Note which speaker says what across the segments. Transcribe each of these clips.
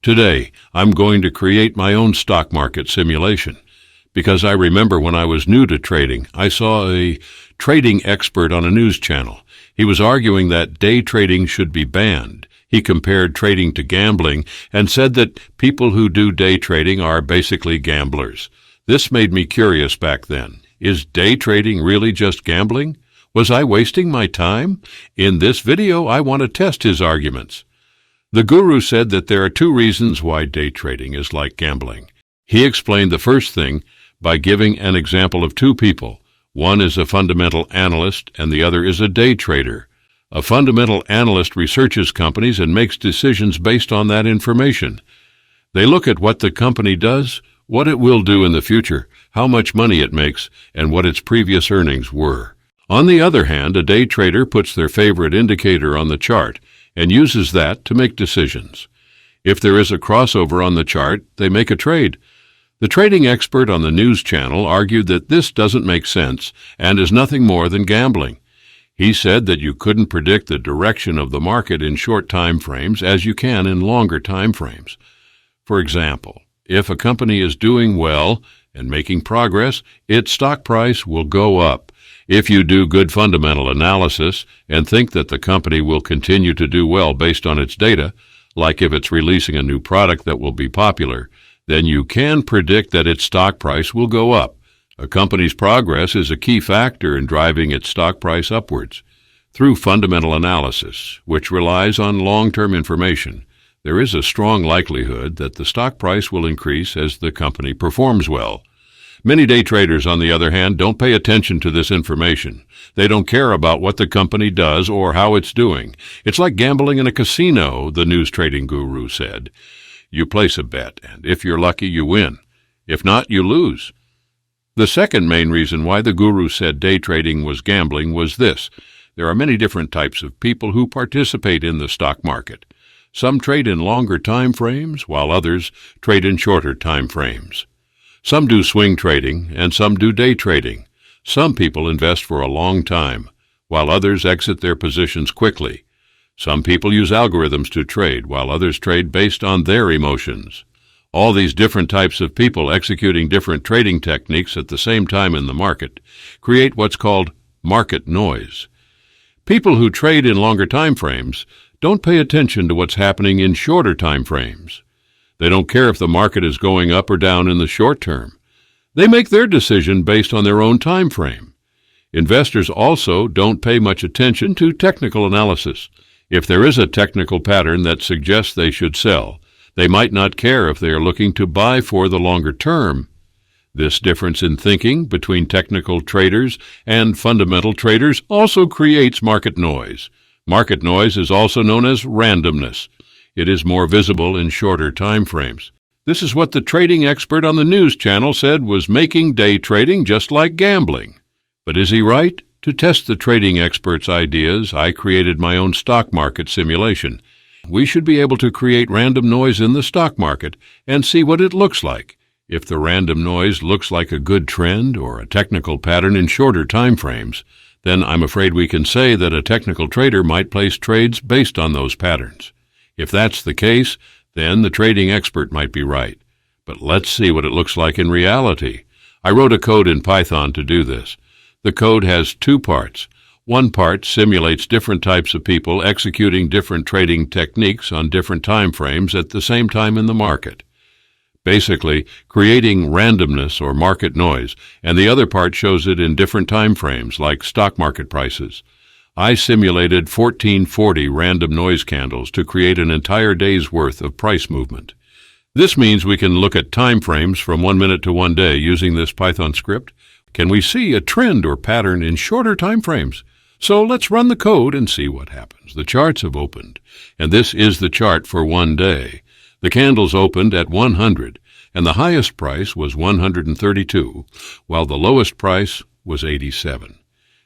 Speaker 1: Today, I'm going to create my own stock market simulation. Because I remember when I was new to trading, I saw a trading expert on a news channel. He was arguing that day trading should be banned. He compared trading to gambling and said that people who do day trading are basically gamblers. This made me curious back then. Is day trading really just gambling? Was I wasting my time? In this video, I want to test his arguments. The guru said that there are two reasons why day trading is like gambling. He explained the first thing by giving an example of two people. One is a fundamental analyst and the other is a day trader. A fundamental analyst researches companies and makes decisions based on that information. They look at what the company does, what it will do in the future, how much money it makes, and what its previous earnings were. On the other hand, a day trader puts their favorite indicator on the chart and uses that to make decisions. If there is a crossover on the chart, they make a trade. The trading expert on the news channel argued that this doesn't make sense and is nothing more than gambling. He said that you couldn't predict the direction of the market in short time frames as you can in longer time frames. For example, if a company is doing well and making progress, its stock price will go up. If you do good fundamental analysis and think that the company will continue to do well based on its data, like if it's releasing a new product that will be popular, then you can predict that its stock price will go up. A company's progress is a key factor in driving its stock price upwards. Through fundamental analysis, which relies on long-term information, there is a strong likelihood that the stock price will increase as the company performs well. Many day traders, on the other hand, don't pay attention to this information. They don't care about what the company does or how it's doing. It's like gambling in a casino, the news trading guru said. You place a bet, and if you're lucky, you win. If not, you lose. The second main reason why the guru said day trading was gambling was this. There are many different types of people who participate in the stock market. Some trade in longer time frames, while others trade in shorter time frames. Some do swing trading, and some do day trading. Some people invest for a long time, while others exit their positions quickly. Some people use algorithms to trade, while others trade based on their emotions. All these different types of people executing different trading techniques at the same time in the market create what's called market noise. People who trade in longer time frames don't pay attention to what's happening in shorter time frames. They don't care if the market is going up or down in the short term. They make their decision based on their own time frame. Investors also don't pay much attention to technical analysis. If there is a technical pattern that suggests they should sell, they might not care if they are looking to buy for the longer term. This difference in thinking between technical traders and fundamental traders also creates market noise. Market noise is also known as randomness. It is more visible in shorter time frames. This is what the trading expert on the news channel said was making day trading just like gambling. But is he right? To test the trading expert's ideas, I created my own stock market simulation. We should be able to create random noise in the stock market and see what it looks like. If the random noise looks like a good trend or a technical pattern in shorter time frames, then I'm afraid we can say that a technical trader might place trades based on those patterns. If that's the case, then the trading expert might be right. But let's see what it looks like in reality. I wrote a code in Python to do this. The code has two parts. One part simulates different types of people executing different trading techniques on different time frames at the same time in the market. Basically, creating randomness or market noise, and the other part shows it in different time frames, like stock market prices. I simulated 1440 random noise candles to create an entire day's worth of price movement. This means we can look at time frames from 1 minute to 1 day using this Python script. Can we see a trend or pattern in shorter time frames? So let's run the code and see what happens. The charts have opened, and this is the chart for 1 day. The candles opened at 100, and the highest price was 132, while the lowest price was 87.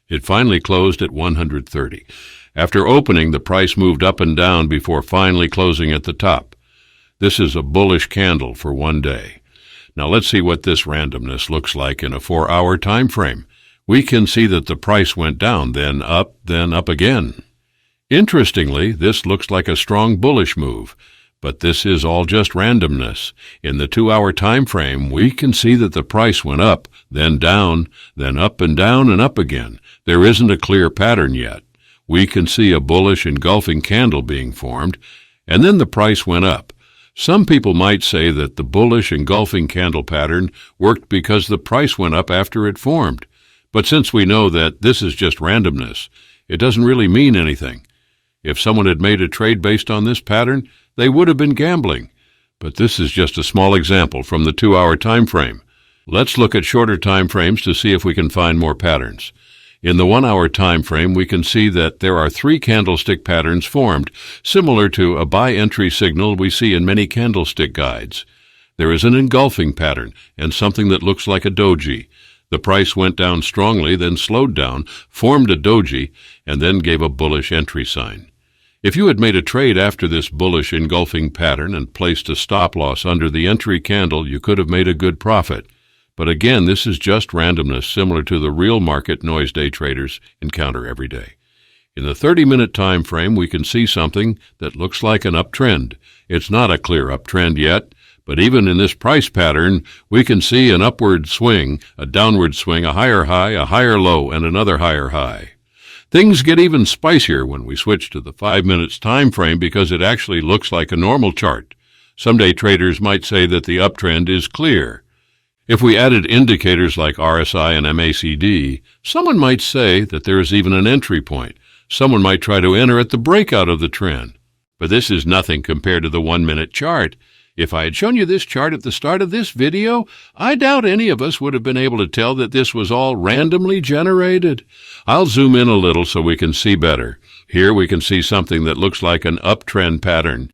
Speaker 1: It finally closed at 130. After opening, the price moved up and down before finally closing at the top. This is a bullish candle for 1 day. Now let's see what this randomness looks like in a 4-hour time frame. We can see that the price went down, then up again. Interestingly, this looks like a strong bullish move, But this is all just randomness. In the 2-hour time frame, we can see that the price went up, then down, then up and down and up again. There isn't a clear pattern yet. We can see a bullish engulfing candle being formed, and then the price went up. Some people might say that the bullish engulfing candle pattern worked because the price went up after it formed. But since we know that this is just randomness, it doesn't really mean anything. If someone had made a trade based on this pattern, they would have been gambling. But this is just a small example from the 2-hour time frame. Let's look at shorter time frames to see if we can find more patterns. In the 1-hour time frame, we can see that there are 3 candlestick patterns formed, similar to a buy entry signal we see in many candlestick guides. There is an engulfing pattern and something that looks like a doji. The price went down strongly, then slowed down, formed a doji, and then gave a bullish entry sign. If you had made a trade after this bullish engulfing pattern and placed a stop loss under the entry candle, you could have made a good profit. But again, this is just randomness, similar to the real market noise day traders encounter every day. In the 30-minute time frame, we can see something that looks like an uptrend. It's not a clear uptrend yet, but even in this price pattern, we can see an upward swing, a downward swing, a higher high, a higher low, and another higher high. Things get even spicier when we switch to the 5 minutes time frame because it actually looks like a normal chart. Some day traders might say that the uptrend is clear. If we added indicators like RSI and MACD, someone might say that there is even an entry point. Someone might try to enter at the breakout of the trend. But this is nothing compared to the 1-minute chart. If I had shown you this chart at the start of this video, I doubt any of us would have been able to tell that this was all randomly generated. I'll zoom in a little so we can see better. Here we can see something that looks like an uptrend pattern.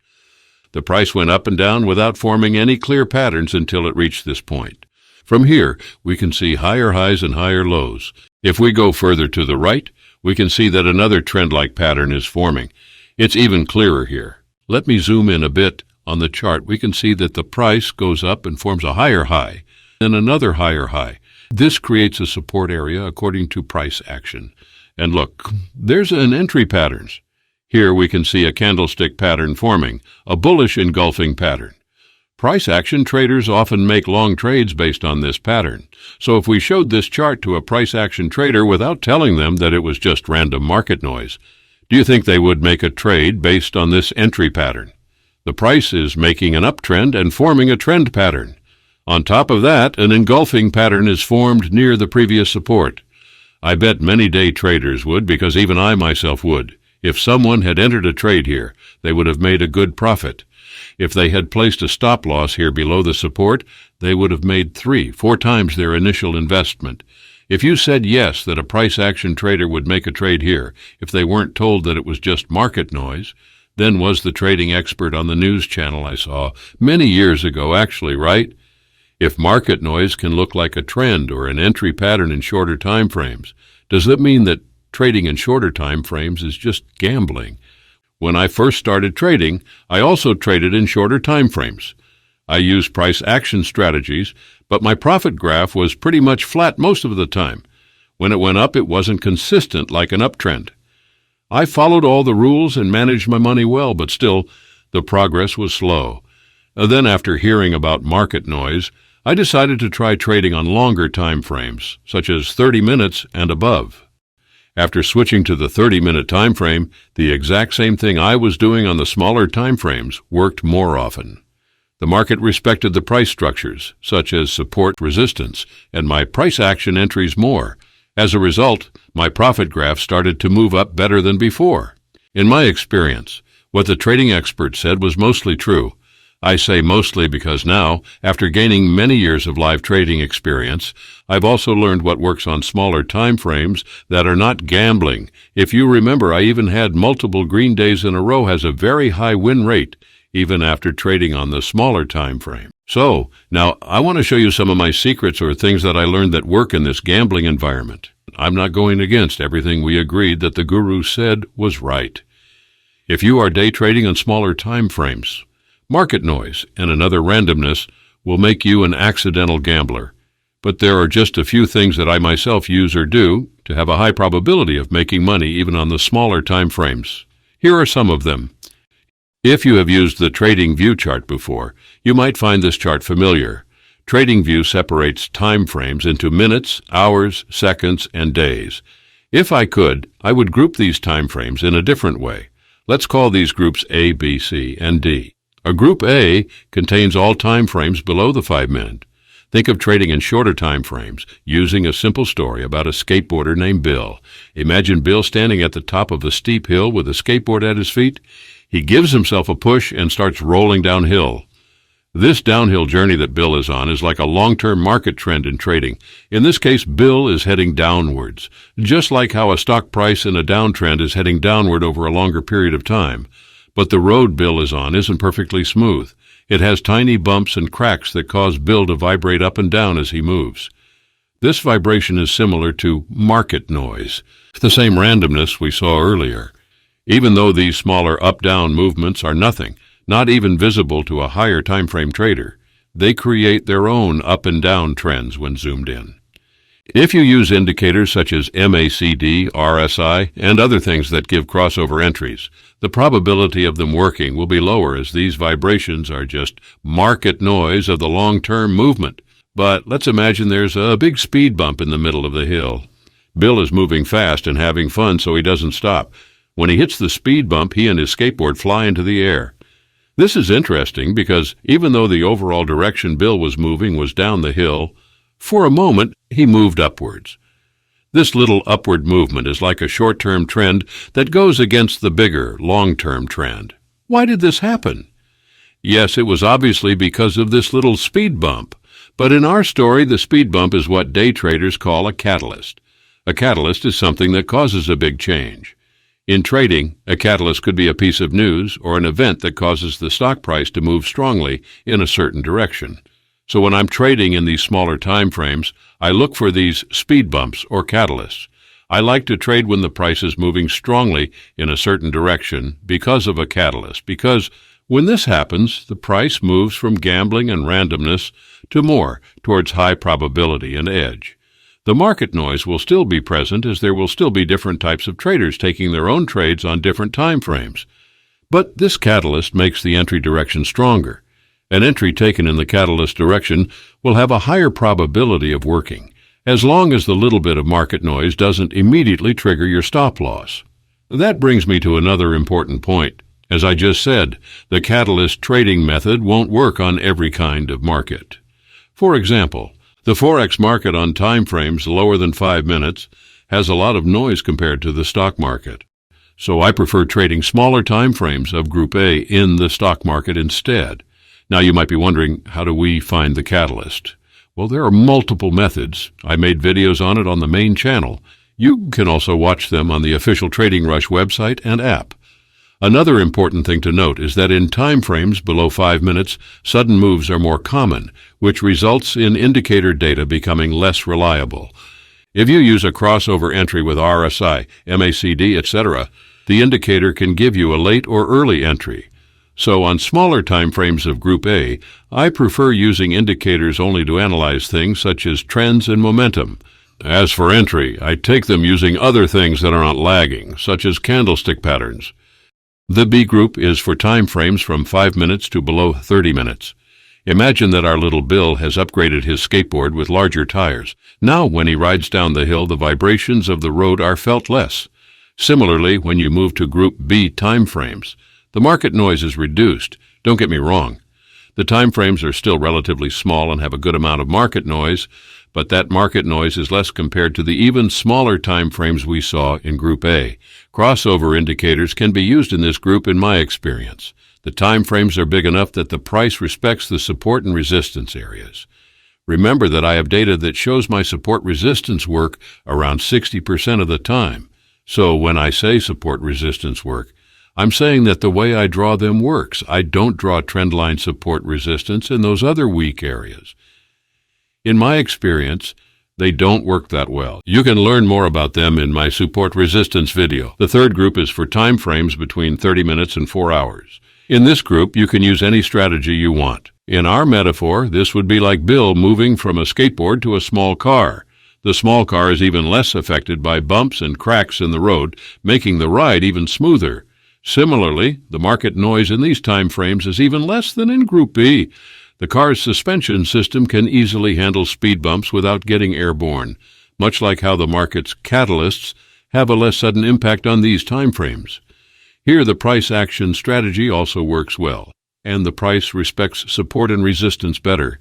Speaker 1: The price went up and down without forming any clear patterns until it reached this point. From here, we can see higher highs and higher lows. If we go further to the right, we can see that another trend-like pattern is forming. It's even clearer here. Let me zoom in a bit. On the chart, we can see that the price goes up and forms a higher high, then another higher high. This creates a support area according to price action. And look, there's an entry pattern. Here we can see a candlestick pattern forming, a bullish engulfing pattern. Price action traders often make long trades based on this pattern. So if we showed this chart to a price action trader without telling them that it was just random market noise, do you think they would make a trade based on this entry pattern? The price is making an uptrend and forming a trend pattern. On top of that, an engulfing pattern is formed near the previous support. I bet many day traders would, because even I myself would. If someone had entered a trade here, they would have made a good profit. If they had placed a stop loss here below the support, they would have made 3-4 times their initial investment. If you said yes that a price action trader would make a trade here if they weren't told that it was just market noise, then was the trading expert on the news channel I saw many years ago actually right? If market noise can look like a trend or an entry pattern in shorter time frames, does that mean that trading in shorter time frames is just gambling? When I first started trading, I also traded in shorter time frames. I used price action strategies, but my profit graph was pretty much flat most of the time. When it went up, it wasn't consistent like an uptrend. I followed all the rules and managed my money well, but still, the progress was slow. Then after hearing about market noise, I decided to try trading on longer time frames, such as 30 minutes and above. After switching to the 30-minute time frame, the exact same thing I was doing on the smaller time frames worked more often. The market respected the price structures, such as support resistance, and my price action entries more. As a result, my profit graph started to move up better than before. In my experience, what the trading expert said was mostly true. I say mostly because now, after gaining many years of live trading experience, I've also learned what works on smaller time frames that are not gambling. If you remember, I even had multiple green days in a row has a very high win rate, even after trading on the smaller time frame. So, now I want to show you some of my secrets or things that I learned that work in this gambling environment. I'm not going against everything we agreed that the guru said was right. If you are day trading on smaller time frames, market noise and another randomness will make you an accidental gambler. But there are just a few things that I myself use or do to have a high probability of making money even on the smaller time frames. Here are some of them. If you have used the TradingView chart before, you might find this chart familiar. TradingView separates time frames into minutes, hours, seconds, and days. If I could, I would group these time frames in a different way. Let's call these groups A, B, C, and D. A group A contains all time frames below the 5-minute. Think of trading in shorter time frames, using a simple story about a skateboarder named Bill. Imagine Bill standing at the top of a steep hill with a skateboard at his feet. He gives himself a push and starts rolling downhill. This downhill journey that Bill is on is like a long-term market trend in trading. In this case, Bill is heading downwards, just like how a stock price in a downtrend is heading downward over a longer period of time. But the road Bill is on isn't perfectly smooth. It has tiny bumps and cracks that cause Bill to vibrate up and down as he moves. This vibration is similar to market noise, the same randomness we saw earlier. Even though these smaller up-down movements are nothing, not even visible to a higher time frame trader, they create their own up and down trends when zoomed in. If you use indicators such as MACD, RSI, and other things that give crossover entries, the probability of them working will be lower as these vibrations are just market noise of the long-term movement. But let's imagine there's a big speed bump in the middle of the hill. Bill is moving fast and having fun, so he doesn't stop. When he hits the speed bump, he and his skateboard fly into the air. This is interesting because even though the overall direction Bill was moving was down the hill, for a moment he moved upwards. This little upward movement is like a short-term trend that goes against the bigger, long-term trend. Why did this happen? Yes, it was obviously because of this little speed bump. But in our story, the speed bump is what day traders call a catalyst. A catalyst is something that causes a big change. In trading, a catalyst could be a piece of news or an event that causes the stock price to move strongly in a certain direction. So when I'm trading in these smaller time frames, I look for these speed bumps or catalysts. I like to trade when the price is moving strongly in a certain direction because of a catalyst, because when this happens, the price moves from gambling and randomness to more towards high probability and edge. The market noise will still be present as there will still be different types of traders taking their own trades on different time frames. But this catalyst makes the entry direction stronger. An entry taken in the catalyst direction will have a higher probability of working, as long as the little bit of market noise doesn't immediately trigger your stop loss. That brings me to another important point. As I just said, the catalyst trading method won't work on every kind of market. For example, the Forex market on time frames lower than 5 minutes has a lot of noise compared to the stock market. So I prefer trading smaller time frames of Group A in the stock market instead. Now you might be wondering, how do we find the catalyst? Well, there are multiple methods. I made videos on it on the main channel. You can also watch them on the official Trading Rush website and app. Another important thing to note is that in time frames below 5 minutes, sudden moves are more common, which results in indicator data becoming less reliable. If you use a crossover entry with RSI, MACD, etc., the indicator can give you a late or early entry. So on smaller time frames of Group A, I prefer using indicators only to analyze things such as trends and momentum. As for entry, I take them using other things that are not lagging, such as candlestick patterns. The B group is for time frames from 5 minutes to below 30 minutes. Imagine that our little Bill has upgraded his skateboard with larger tires. Now when he rides down the hill, the vibrations of the road are felt less. Similarly, when you move to Group B time frames, the market noise is reduced. Don't get me wrong. The time frames are still relatively small and have a good amount of market noise, but that market noise is less compared to the even smaller time frames we saw in Group A. Crossover indicators can be used in this group in my experience. The time frames are big enough that the price respects the support and resistance areas. Remember that I have data that shows my support resistance work around 60% of the time. So when I say support resistance work, I'm saying that the way I draw them works. I don't draw trendline support resistance in those other weak areas. In my experience, they don't work that well. You can learn more about them in my support resistance video. The third group is for time frames between 30 minutes and 4 hours. In this group, you can use any strategy you want. In our metaphor, this would be like Bill moving from a skateboard to a small car. The small car is even less affected by bumps and cracks in the road, making the ride even smoother. Similarly, the market noise in these time frames is even less than in Group B. The car's suspension system can easily handle speed bumps without getting airborne, much like how the market's catalysts have a less sudden impact on these time frames. Here, the price action strategy also works well, and the price respects support and resistance better.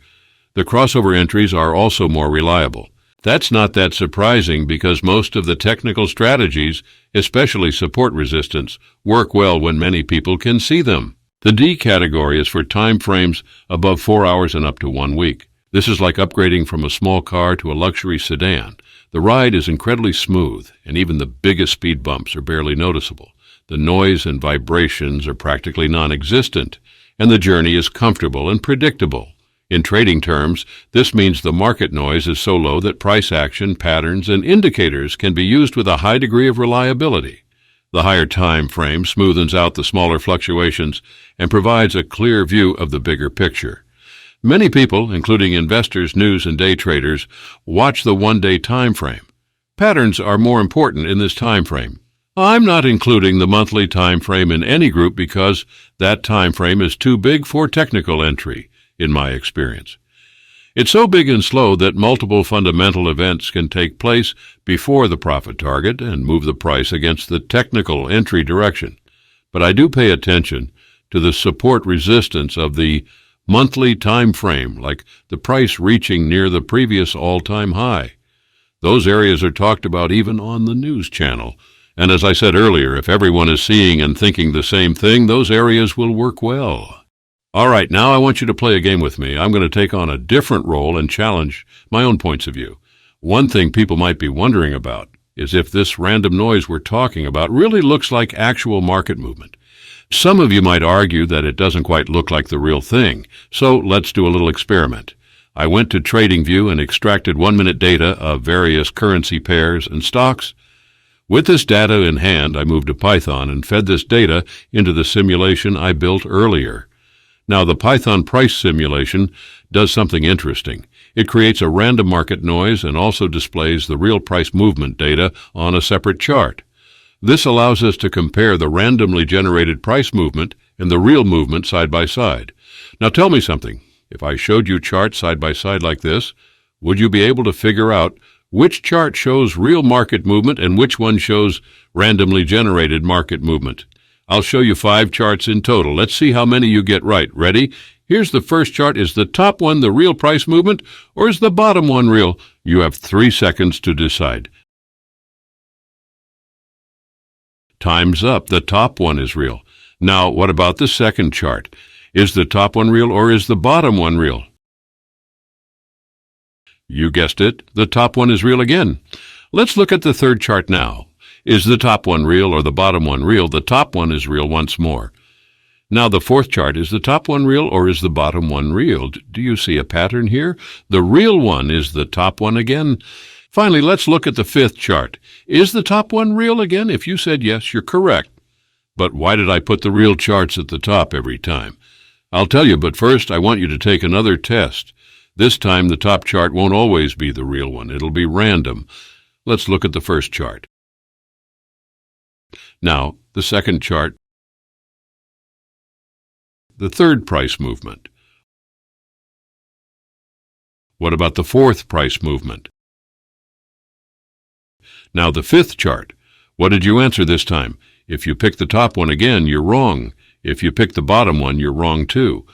Speaker 1: The crossover entries are also more reliable. That's not that surprising because most of the technical strategies, especially support resistance, work well when many people can see them. The D category is for time frames above 4 hours and up to 1 week. This is like upgrading from a small car to a luxury sedan. The ride is incredibly smooth, and even the biggest speed bumps are barely noticeable. The noise and vibrations are practically non-existent, and the journey is comfortable and predictable. In trading terms, this means the market noise is so low that price action, patterns, and indicators can be used with a high degree of reliability. The higher time frame smoothens out the smaller fluctuations and provides a clear view of the bigger picture. Many people, including investors, news, and day traders, watch the one-day time frame. Patterns are more important in this time frame. I'm not including the monthly time frame in any group because that time frame is too big for technical entry, in my experience. It's so big and slow that multiple fundamental events can take place before the profit target and move the price against the technical entry direction. But I do pay attention to the support resistance of the monthly time frame, like the price reaching near the previous all-time high. Those areas are talked about even on the news channel. And as I said earlier, if everyone is seeing and thinking the same thing, those areas will work well. All right, now I want you to play a game with me. I'm going to take on a different role and challenge my own points of view. One thing people might be wondering about is if this random noise we're talking about really looks like actual market movement. Some of you might argue that it doesn't quite look like the real thing, so let's do a little experiment. I went to TradingView and extracted 1-minute data of various currency pairs and stocks. With this data in hand, I moved to Python and fed this data into the simulation I built earlier. Now, the Python price simulation does something interesting. It creates a random market noise and also displays the real price movement data on a separate chart. This allows us to compare the randomly generated price movement and the real movement side by side. Now, tell me something. If I showed you charts side by side like this, would you be able to figure out which chart shows real market movement and which one shows randomly generated market movement? I'll show you 5 charts in total. Let's see how many you get right. Ready? Here's the first chart. Is the top one the real price movement, or is the bottom one real? You have 3 seconds to decide. Time's up. The top one is real. Now, what about the second chart? Is the top one real, or is the bottom one real? You guessed it. The top one is real again. Let's look at the third chart now. Is the top one real or the bottom one real? The top one is real once more. Now the fourth chart, is the top one real or is the bottom one real? Do you see a pattern here? The real one is the top one again. Finally, let's look at the fifth chart. Is the top one real again? If you said yes, you're correct. But why did I put the real charts at the top every time? I'll tell you, but first I want you to take another test. This time the top chart won't always be the real one. It'll be random. Let's look at the first chart. Now, the second chart. The third price movement. What about the fourth price movement? Now the fifth chart. What did you answer this time? If you pick the top one again, you're wrong. If you pick the bottom one, you're wrong too.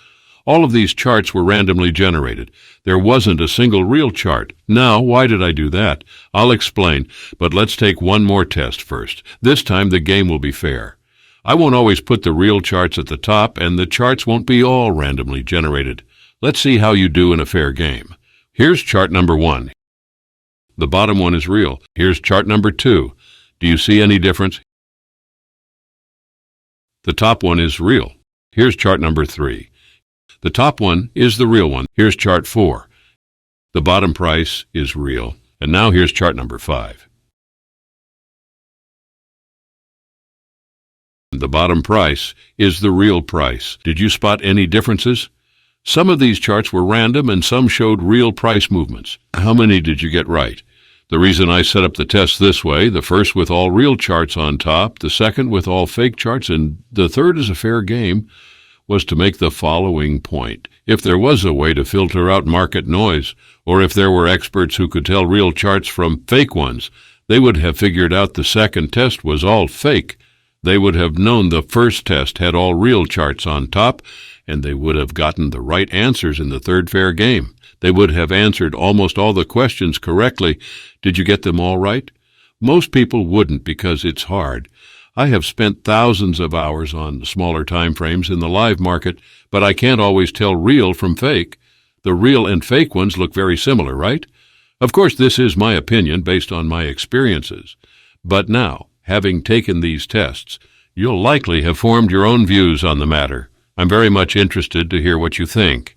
Speaker 1: All of these charts were randomly generated. There wasn't a single real chart. Now, why did I do that? I'll explain, but let's take one more test first. This time the game will be fair. I won't always put the real charts at the top, and the charts won't be all randomly generated. Let's see how you do in a fair game. Here's chart number 1. The bottom one is real. Here's chart number 2. Do you see any difference? The top one is real. Here's chart number 3. The top one is the real one. Here's chart 4. The bottom price is real. And now here's chart number 5. The bottom price is the real price. Did you spot any differences? Some of these charts were random and some showed real price movements. How many did you get right? The reason I set up the test this way, the first with all real charts on top, the second with all fake charts, and the third is a fair game, was to make the following point. If there was a way to filter out market noise, or if there were experts who could tell real charts from fake ones, they would have figured out the second test was all fake. They would have known the first test had all real charts on top, and they would have gotten the right answers in the third fair game. They would have answered almost all the questions correctly. Did you get them all right? Most people wouldn't because it's hard. I have spent thousands of hours on smaller time frames in the live market, but I can't always tell real from fake. The real and fake ones look very similar, right? Of course, this is my opinion based on my experiences. But now, having taken these tests, you'll likely have formed your own views on the matter. I'm very much interested to hear what you think.